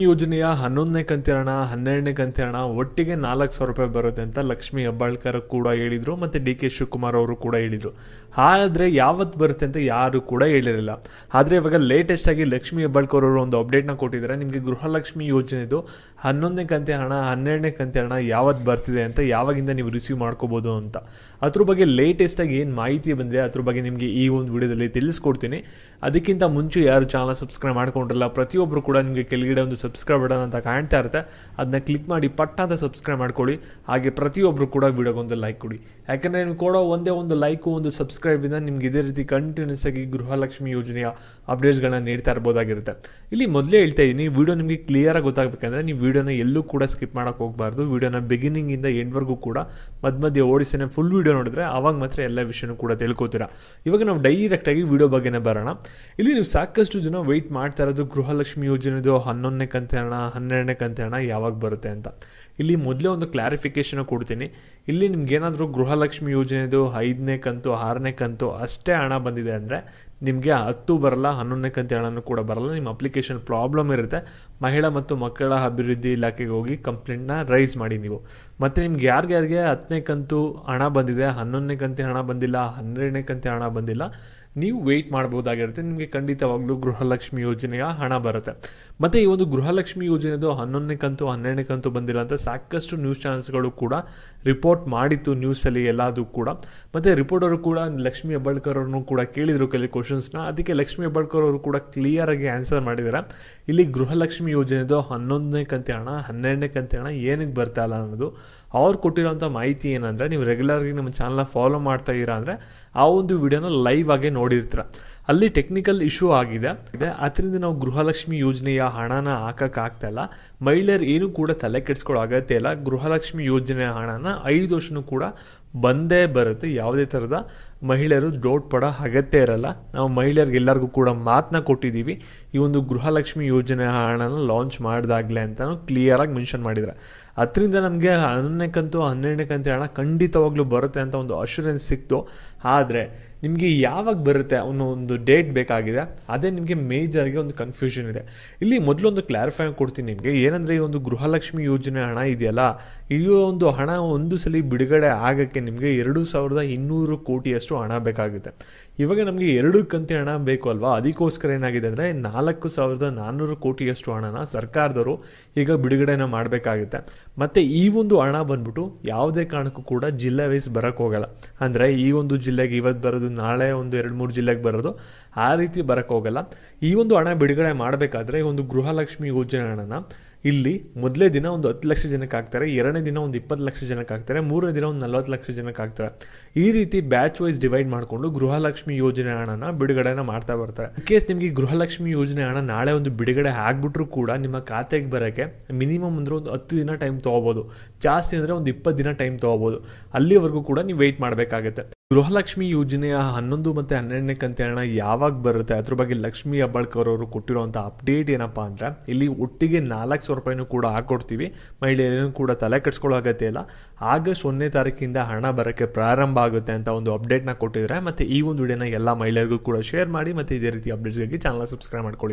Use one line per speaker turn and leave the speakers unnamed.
ಯೋಜನೆಯ 11ನೇ ಕಂತಿನ ಹಣ 12ನೇ ಕಂತಿನ ಹಣ ಒಟ್ಟಿಗೆ 4,000 ರೂಪಾಯಿ ಬರುತ್ತೆ ಅಂತ ಲಕ್ಷ್ಮಿ ಹೆಬ್ಬಾಳ್ಕರ್ ಕೂಡ ಹೇಳಿದ್ರು, ಮತ್ತೆ ಡಿ.ಕೆ. ಶಿವಕುಮಾರ್ ಅವರು ಕೂಡ ಹೇಳಿದ್ರು. ಆದರೆ ಯಾವತ್ತು ಬರುತ್ತೆ ಅಂತ ಯಾರು ಕೂಡ ಹೇಳಿರಲಿಲ್ಲ. ಆದರೆ ಇವಾಗ ಲೇಟೆಸ್ಟ್ ಆಗಿ ಲಕ್ಷ್ಮಿ ಹೆಬ್ಬಾಳ್ಕರ್ ಅವರು ಒಂದು ಅಪ್ಡೇಟ್ನ ಕೊಟ್ಟಿದ್ದಾರೆ. ನಿಮಗೆ ಗೃಹಲಕ್ಷ್ಮಿ ಯೋಜನೆದು 11ನೇ ಕಂತಿನ ಹಣ 12ನೇ ಕಂತಿನ ಹಣ ಯಾವತ್ತು ಬರ್ತಿದೆ ಅಂತ, ಯಾವಾಗಿಂದ ನೀವು ರಿಸೀವ್ ಮಾಡ್ಕೋಬೋದು ಅಂತ, ಅದ್ರ ಬಗ್ಗೆ ಲೇಟೆಸ್ಟ್ ಆಗಿ ಏನು ಮಾಹಿತಿ ಬಂದಿದೆ ಅದ್ರ ಬಗ್ಗೆ ನಿಮಗೆ ಈ ಒಂದು ವಿಡಿಯೋದಲ್ಲಿ ತಿಳಿಸ್ಕೊಡ್ತೀನಿ. ಅದಕ್ಕಿಂತ ಮುಂಚೆ ಯಾರು ಚಾನಲ್ ಸಬ್ಸ್ಕ್ರೈಬ್ ಮಾಡ್ಕೊಂಡಿರಲ್ಲ, ಪ್ರತಿಯೊಬ್ಬರು ಕೂಡ ನಿಮಗೆ ಕೆಳಗಡೆ ಒಂದು ಸಬ್ಸ್ಕ್ರೈಬ್ ಬಟನ್ ಅಂತ ಕಾಣ್ತಾ ಇರುತ್ತೆ, ಅದನ್ನ ಕ್ಲಿಕ್ ಮಾಡಿ ಪಟ್ಟ ಅಂತ ಸಬ್ಸ್ಕ್ರೈಬ್ ಮಾಡ್ಕೊಳ್ಳಿ. ಹಾಗೆ ಪ್ರತಿಯೊಬ್ಬರು ಕೂಡ ವಿಡಿಯೋಗೊಂದು ಲೈಕ್ ಕೊಡಿ. ಯಾಕಂದರೆ ನೀವು ಕೊಡೋ ಒಂದೇ ಒಂದು ಲೈಕು ಒಂದು ಸಬ್ಸ್ಕ್ರೈಬಿಂದ ನಿಮ್ಗೆ ಇದೇ ರೀತಿ ಕಂಟಿನ್ಯೂಸ್ ಆಗಿ ಗೃಹಲಕ್ಷ್ಮಿ ಯೋಜನೆಯ ಅಪ್ಡೇಟ್ಸ್ಗಳನ್ನ ನೀಡ್ತಾ ಇರ್ಬೋದಾಗಿರುತ್ತೆ. ಇಲ್ಲಿ ಮೊದಲೇ ಹೇಳ್ತಾ ಇದ್ದೀನಿ, ವಿಡಿಯೋ ನಿಮಗೆ ಕ್ಲಿಯರಾಗಿ ಗೊತ್ತಾಗಬೇಕಂದ್ರೆ ನೀವು ವಿಡಿಯೋನ ಎಲ್ಲೂ ಕೂಡ ಸ್ಕಿಪ್ ಮಾಡೋಕ್ಕೆ ಹೋಗಬಾರ್ದು. ವಿಡಿಯೋನ ಬಿಗಿನಿಂಗಿಂದ ಎಂಡ್ವರೆಗೂ ಕೂಡ ಮಧ್ಯ ಓಡಿಸಿನೇ ಫುಲ್ ವಿಡಿಯೋ ನೋಡಿದ್ರೆ ಆವಾಗ ಮಾತ್ರ ಎಲ್ಲ ವಿಷಯನೂ ಕೂಡ ತಿಳ್ಕೊತೀರಾ. ಇವಾಗ ನಾವು ಡೈರೆಕ್ಟಾಗಿ ವಿಡಿಯೋ ಬಗ್ಗೆನೇ ಬರೋಣ. ಇಲ್ಲಿ ನೀವು ಸಾಕಷ್ಟು ಜನ ವೆಯ್ಟ್ ಮಾಡ್ತಾ ಇರೋದು ಗೃಹಲಕ್ಷ್ಮಿ ಯೋಜನೆದು 11ನೇ ಕಂತಿನ ಹಣ 12ನೇ ಕಂತಿನ ಹಣ ಯಾವಾಗ ಬರುತ್ತೆ ಅಂತ. ಇಲ್ಲಿ ಮೊದಲೇ ಒಂದು ಕ್ಲಾರಿಫಿಕೇಶನ್ ಕೊಡ್ತೀನಿ. ಇಲ್ಲಿ ನಿಮ್ಗೇನಾದರೂ ಗೃಹಲಕ್ಷ್ಮಿ ಯೋಜನೆದು 5ನೇ ಕಂತು 6ನೇ ಕಂತು ಅಷ್ಟೇ ಹಣ ಬಂದಿದೆ ಅಂದರೆ ನಿಮಗೆ 10 ಬರಲ್ಲ, 11ನೇ ಕಂತಿನ ಹಣನೂ ಕೂಡ ಬರಲ್ಲ. ನಿಮ್ಮ ಅಪ್ಲಿಕೇಶನ್ ಪ್ರಾಬ್ಲಮ್ ಇರುತ್ತೆ. ಮಹಿಳಾ ಮತ್ತು ಮಕ್ಕಳ ಅಭಿವೃದ್ಧಿ ಇಲಾಖೆಗೆ ಹೋಗಿ ಕಂಪ್ಲೇಂಟ್ನ ರೈಸ್ ಮಾಡಿ ನೀವು. ಮತ್ತು ನಿಮ್ಗೆ ಯಾರಿಗೆ 10ನೇ ಕಂತು ಹಣ ಬಂದಿದೆ, 11ನೇ ಕಂತಿನ ಹಣ ಬಂದಿಲ್ಲ, 12ನೇ ಕಂತಿನ ಹಣ ಬಂದಿಲ್ಲ, ನೀವು ವೆಯ್ಟ್ ಮಾಡ್ಬೋದಾಗಿರುತ್ತೆ. ನಿಮಗೆ ಖಂಡಿತವಾಗ್ಲೂ ಗೃಹಲಕ್ಷ್ಮಿ ಯೋಜನೆಯ ಹಣ ಬರುತ್ತೆ. ಮತ್ತು ಈ ಒಂದು ಗೃಹಲಕ್ಷ್ಮಿ ಯೋಜನೆದು 11ನೇ ಕಂತು 12ನೇ ಕಂತು ಬಂದಿಲ್ಲ ಅಂತ ಸಾಕಷ್ಟು ನ್ಯೂಸ್ ಚಾನಲ್ಸ್ಗಳು ಕೂಡ ರಿಪೋರ್ಟ್ ಮಾಡಿತ್ತು, ನ್ಯೂಸಲ್ಲಿ ಎಲ್ಲದೂ ಕೂಡ. ಮತ್ತು ರಿಪೋರ್ಟರು ಕೂಡ ಲಕ್ಷ್ಮಿ ಹೆಬ್ಬಾಳ್ಕರ್ ಅವ್ರನ್ನೂ ಕೂಡ ಕೇಳಿದರು ಕೆಲವು ಕ್ವಶನ್ಸ್ನ. ಅದಕ್ಕೆ ಲಕ್ಷ್ಮಿ ಹೆಬ್ಬಾಳ್ಕರ್ ಅವರು ಕೂಡ ಕ್ಲಿಯರಾಗಿ ಆನ್ಸರ್ ಮಾಡಿದ್ದಾರೆ. ಇಲ್ಲಿ ಗೃಹಲಕ್ಷ್ಮಿ ಯೋಜನೆದು 11ನೇ ಕಂತಿನ ಹಣ 12ನೇ ಕಂತಿನ ಹಣ ಏನಕ್ಕೆ ಬರ್ತಾ ಇಲ್ಲ ಅನ್ನೋದು ಅವ್ರು ಕೊಟ್ಟಿರೋಂಥ ಮಾಹಿತಿ ಏನಂದರೆ, ನೀವು ರೆಗ್ಯುಲರ್ಗೆ ನಮ್ಮ ಚಾನಲ್ನ ಫಾಲೋ ಮಾಡ್ತಾ ಇದ್ದೀರಾ ಅಂದರೆ ಆ ಒಂದು ವಿಡಿಯೋನ ಲೈವ್ ಆಗಿ ನೋಡಿರ್ತೀರ. ಅಲ್ಲಿ ಟೆಕ್ನಿಕಲ್ ಇಶ್ಯೂ ಆಗಿದೆ, ಅದರಿಂದ ನಾವು ಗೃಹಲಕ್ಷ್ಮಿ ಯೋಜನೆಯ ಹಣನ ಹಾಕೋಕ್ಕಾಗ್ತಾ ಇಲ್ಲ. ಮಹಿಳೆಯರು ಏನೂ ಕೂಡ ತಲೆ ಕೆಡಿಸ್ಕೊಳ್ಳೋ ಅಗತ್ಯ ಇಲ್ಲ. ಗೃಹಲಕ್ಷ್ಮಿ ಯೋಜನೆಯ ಹಣನ 5 ವರ್ಷನೂ ಕೂಡ ಬಂದೇ ಬರುತ್ತೆ. ಯಾವುದೇ ಥರದ ಮಹಿಳೆಯರು ಡೌಟ್ ಪಡೋ ಅಗತ್ಯ ಇರಲ್ಲ. ನಾವು ಮಹಿಳೆಯರಿಗೆ ಎಲ್ಲರಿಗೂ ಕೂಡ ಮಾತನ್ನ ಕೊಟ್ಟಿದ್ದೀವಿ, ಈ ಒಂದು ಗೃಹಲಕ್ಷ್ಮಿ ಯೋಜನೆಯ ಹಣನ ಲಾಂಚ್ ಮಾಡಿದಾಗಲೇ ಅಂತಲೂ ಕ್ಲಿಯರಾಗಿ ಮೆನ್ಷನ್ ಮಾಡಿದ್ದಾರೆ. ಅದರಿಂದ ನಮಗೆ 11ನೇ ಕಂತು 12ನೇ ಕಂತಿನ ಹಣ ಖಂಡಿತವಾಗ್ಲೂ ಬರುತ್ತೆ ಅಂತ ಒಂದು ಅಶ್ಯೂರೆನ್ಸ್ ಸಿಕ್ತು. ಆದರೆ ನಿಮಗೆ ಯಾವಾಗ ಬರುತ್ತೆ ಅನ್ನೋ ಒಂದು ಡೇಟ್ ಬೇಕಾಗಿದೆ. ಅದೇ ನಿಮಗೆ ಮೇಜರ್ಗೆ ಒಂದು ಕನ್ಫ್ಯೂಷನ್ ಇದೆ. ಇಲ್ಲಿ ಮೊದಲೊಂದು ಕ್ಲಾರಿಫೈ ಕೊಡ್ತೀನಿ ನಿಮಗೆ. ಏನಂದರೆ ಈ ಒಂದು ಗೃಹಲಕ್ಷ್ಮಿ ಯೋಜನೆ ಹಣ ಇದೆಯಲ್ಲ, ಈ ಒಂದು ಹಣ ಒಂದು ಸಲ ಬಿಡುಗಡೆ ಆಗೋಕ್ಕೆ ನಿಮಗೆ 2,200 ಕೋಟಿಯಷ್ಟು ಹಣ ಬೇಕಾಗುತ್ತೆ. ಇವಾಗ ನಮಗೆ 2 ಕಂತಿನ ಹಣ ಬೇಕು ಅಲ್ವಾ, ಅದಕ್ಕೋಸ್ಕರ ಏನಾಗಿದೆ ಅಂದರೆ 4,400 ಕೋಟಿಯಷ್ಟು ಹಣನ ಸರ್ಕಾರದವರು ಈಗ ಬಿಡುಗಡೆನ ಮಾಡಬೇಕಾಗುತ್ತೆ. ಮತ್ತು ಈ ಒಂದು ಹಣ ಬಂದ್ಬಿಟ್ಟು ಯಾವುದೇ ಕಾರಣಕ್ಕೂ ಕೂಡ ಜಿಲ್ಲೆ ವೈಸ್ ಬರೋಕ್ಕೆ ಹೋಗಲ್ಲ. ಅಂದರೆ ಈ ಒಂದು ಜಿಲ್ಲೆಗೆ ಇವತ್ತು ಬರೋದು, ನಾಳೆ ಒಂದು 2-3 ಜಿಲ್ಲೆಗೆ ಬರೋದು, ಆ ರೀತಿ ಬರೋಕ್ಕೆ ಹೋಗಲ್ಲ. ಈ ಒಂದು ಹಣ ಬಿಡುಗಡೆ ಮಾಡಬೇಕಾದ್ರೆ ಈ ಒಂದು ಗೃಹಲಕ್ಷ್ಮಿ ಯೋಜನೆ ಹಣನ ಇಲ್ಲಿ ಮೊದಲೇ ದಿನ ಒಂದು 10 ಲಕ್ಷ ಜನಕ್ಕೆ ಹಾಕ್ತಾರೆ, 2ನೇ ದಿನ ಒಂದು 20 ಲಕ್ಷ ಜನಕ್ಕೆ ಹಾಕ್ತಾರೆ, 3ನೇ ದಿನ ಒಂದು 40 ಲಕ್ಷ ಜನಕ್ಕೆ ಹಾಕ್ತಾರೆ. ಈ ರೀತಿ ಬ್ಯಾಚ್ ವೈಸ್ ಡಿವೈಡ್ ಮಾಡಿಕೊಂಡು ಗೃಹಲಕ್ಷ್ಮಿ ಯೋಜನೆ ಹಣನ ಬಿಡುಗಡೆನ ಮಾಡ್ತಾ ಬರ್ತಾರೆ. ಕೇಸ್ ನಿಮಗೆ ಗೃಹಲಕ್ಷ್ಮಿ ಯೋಜನೆ ಹಣ ನಾಳೆ ಒಂದು ಬಿಡುಗಡೆ ಆಗಿಬಿಟ್ರೂ ಕೂಡ ನಿಮ್ಮ ಖಾತೆಗೆ ಬರೋಕ್ಕೆ ಮಿನಿಮಮ್ ಅಂದರೆ ಒಂದು 10 ದಿನ ಟೈಮ್ ತೊಗೋಬೋದು, ಜಾಸ್ತಿ ಅಂದರೆ ಒಂದು 20 ದಿನ ಟೈಮ್ ತೊಗೋಬೋದು. ಅಲ್ಲಿವರೆಗೂ ಕೂಡ ನೀವು ವೆಯ್ಟ್ ಮಾಡಬೇಕಾಗುತ್ತೆ. ಗೃಹಲಕ್ಷ್ಮಿ ಯೋಜನೆಯ 11 ಮತ್ತು 12ನೇ ಕಂತಿನ ಹಣ ಯಾವಾಗ ಬರುತ್ತೆ ಅದ್ರ ಬಗ್ಗೆ ಲಕ್ಷ್ಮಿ ಹೆಬ್ಬಾಳ್ಕರ್ ಅವರು ಕೊಟ್ಟಿರುವಂಥ ಅಪ್ಡೇಟ್ ಏನಪ್ಪ ಅಂದರೆ, ಇಲ್ಲಿ ಒಟ್ಟಿಗೆ 4,000 ರೂಪಾಯಿನೂ ಕೂಡ ಹಾಕ್ಕೊಡ್ತೀವಿ. ಮಹಿಳೆಯರೇನು ಕೂಡ ತಲೆ ಕೆಡಿಸ್ಕೊಳ್ಳೋ ಅಗತ್ಯ ಇಲ್ಲ. ಆಗಸ್ಟ್ 1ನೇ ತಾರೀಕಿಂದ ಹಣ ಬರೋಕ್ಕೆ ಪ್ರಾರಂಭ ಆಗುತ್ತೆ ಅಂತ ಒಂದು ಅಪ್ಡೇಟ್ನ ಕೊಟ್ಟಿದ್ದಾರೆ. ಮತ್ತು ಈ ಒಂದು ವಿಡಿಯೋನ ಎಲ್ಲ ಮಹಿಳೆಯರಿಗೂ ಕೂಡ ಶೇರ್ ಮಾಡಿ. ಮತ್ತು ಇದೇ ರೀತಿ ಅಪ್ಡೇಟ್ಸ್ಗಾಗಿ ಚಾನಲ್ ಸಬ್ಸ್ಕ್ರೈಬ್ ಮಾಡ್ಕೊಳ್ಳಿ.